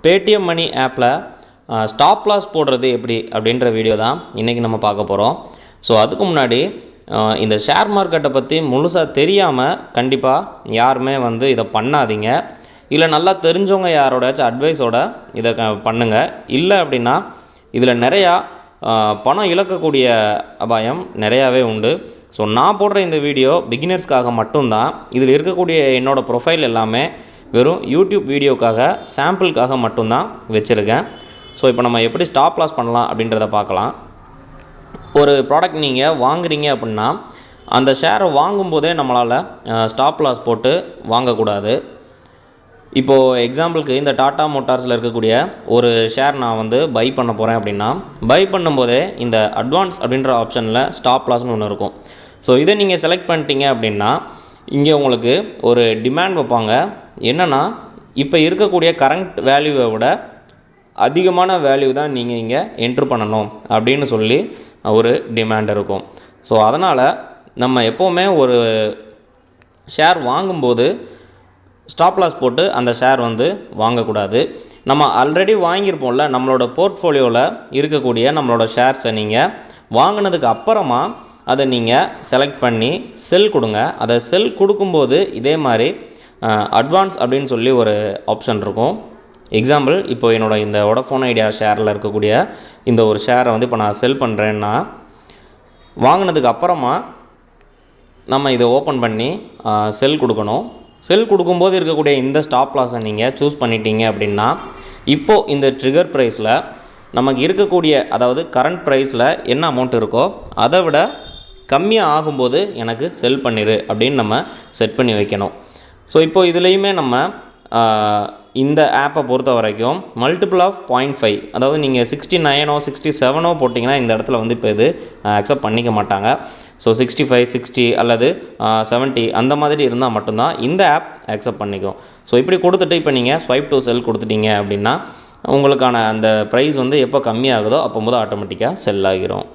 Paytm மணி ஆப்பில் stop loss போடுறது எப்படி அப்படின்ற வீடியோ தான் இன்றைக்கி நம்ம பார்க்க போகிறோம். ஸோ அதுக்கு முன்னாடி இந்த ஷேர் மார்க்கெட்டை பற்றி முழுசாக தெரியாமல் கண்டிப்பாக யாருமே இதை பண்ணாதீங்க. இல்லை நல்லா தெரிஞ்சவங்க யாரோடாச்சும் அட்வைஸோட இதை பண்ணுங்கள். இல்லை அப்படின்னா இதில் நிறையா பணம் இழக்கக்கூடிய அபாயம் நிறையாவே உண்டு. ஸோ நான் போடுற இந்த வீடியோ பிகினர்ஸ்க்காக மட்டும்தான். இதில் இருக்கக்கூடிய என்னோடய ப்ரொஃபைல் எல்லாமே வெறும் யூடியூப் வீடியோக்காக சாம்பிளுக்காக மட்டும்தான் வச்சுருக்கேன். ஸோ இப்போ நம்ம எப்படி ஸ்டாப் லாஸ் பண்ணலாம் அப்படின்றத பார்க்கலாம். ஒரு ப்ராடக்ட் நீங்கள் வாங்குறீங்க அப்படின்னா அந்த ஷேரை வாங்கும்போதே நம்மளால் ஸ்டாப் லாஸ் போட்டு வாங்கக்கூடாது. இப்போது எக்ஸாம்பிளுக்கு இந்த டாட்டா மோட்டார்ஸில் இருக்கக்கூடிய ஒரு ஷேர் நான் பை பண்ண போகிறேன் அப்படின்னா பை பண்ணும்போதே இந்த அட்வான்ஸ் அப்படின்ற ஆப்ஷனில் ஸ்டாப் லாஸ்னு ஒன்று இருக்கும். ஸோ இதை நீங்கள் செலக்ட் பண்ணிட்டீங்க அப்படின்னா இங்கே உங்களுக்கு ஒரு டிமாண்ட் வைப்பாங்க. என்னென்னா இப்போ இருக்கக்கூடிய கரண்ட் வேல்யூவை விட அதிகமான வேல்யூ தான் நீங்கள் இங்கே என்ட்ரு பண்ணணும் அப்படின்னு சொல்லி ஒரு டிமாண்ட் இருக்கும். ஸோ அதனால் நம்ம எப்போவுமே ஒரு ஷேர் வாங்கும்போது ஸ்டாப் லாஸ் போட்டு அந்த ஷேர் வாங்கக்கூடாது. நம்ம ஆல்ரெடி வாங்கியிருப்போம்ல, நம்மளோட போர்ட்ஃபோலியோவில் இருக்கக்கூடிய நம்மளோட ஷேர்ஸை நீங்கள் வாங்கினதுக்கு அப்புறமா அதை நீங்கள் செலக்ட் பண்ணி செல் கொடுங்க. அதை செல் கொடுக்கும்போது இதே மாதிரி அட்வான்ஸ் அப்படின்னு சொல்லி ஒரு ஆப்ஷன் இருக்கும். எக்ஸாம்பிள், இப்போ என்னோடய இந்த வோடஃபோன் ஐடியா ஷேரில் இருக்கக்கூடிய இந்த ஒரு ஷேரை இப்போ நான் செல் பண்ணுறேன்னா வாங்கினதுக்கு அப்புறமா நம்ம இதை ஓப்பன் பண்ணி செல் கொடுக்கணும். செல் கொடுக்கும்போது இருக்கக்கூடிய இந்த ஸ்டாப் லாஸை நீங்கள் சூஸ் பண்ணிட்டீங்க அப்படின்னா இப்போது இந்த ட்ரிகர் ப்ரைஸில் நமக்கு இருக்கக்கூடிய, அதாவது கரண்ட் ப்ரைஸில் என்ன அமௌண்ட் இருக்கோ அதை விட கம்மியாக ஆகும்போது எனக்கு செல் பண்ணிடு அப்படின்னு நம்ம செட் பண்ணி வைக்கணும். ஸோ இப்போது இதுலேயுமே நம்ம இந்த ஆப்பை பொறுத்த வரைக்கும் மல்டிபிள் ஆஃப் 0.5, அதாவது நீங்கள் 69 67 போட்டிங்கன்னா இந்த இடத்துல இப்போ இது அக்செப்ட் பண்ணிக்க மாட்டாங்க. ஸோ 65 60 அல்லது 70 அந்த மாதிரி இருந்தால் மட்டும்தான் இந்த ஆப் அக்செப்ட் பண்ணிக்கும். ஸோ இப்படி கொடுத்துட்டு இப்போ நீங்கள் ஸ்வைப் டு செல் கொடுத்துட்டீங்க அப்படின்னா உங்களுக்கான அந்த ப்ரைஸ் எப்போ கம்மியாகுதோ அப்போது ஆட்டோமேட்டிக்காக செல் ஆகிரும்.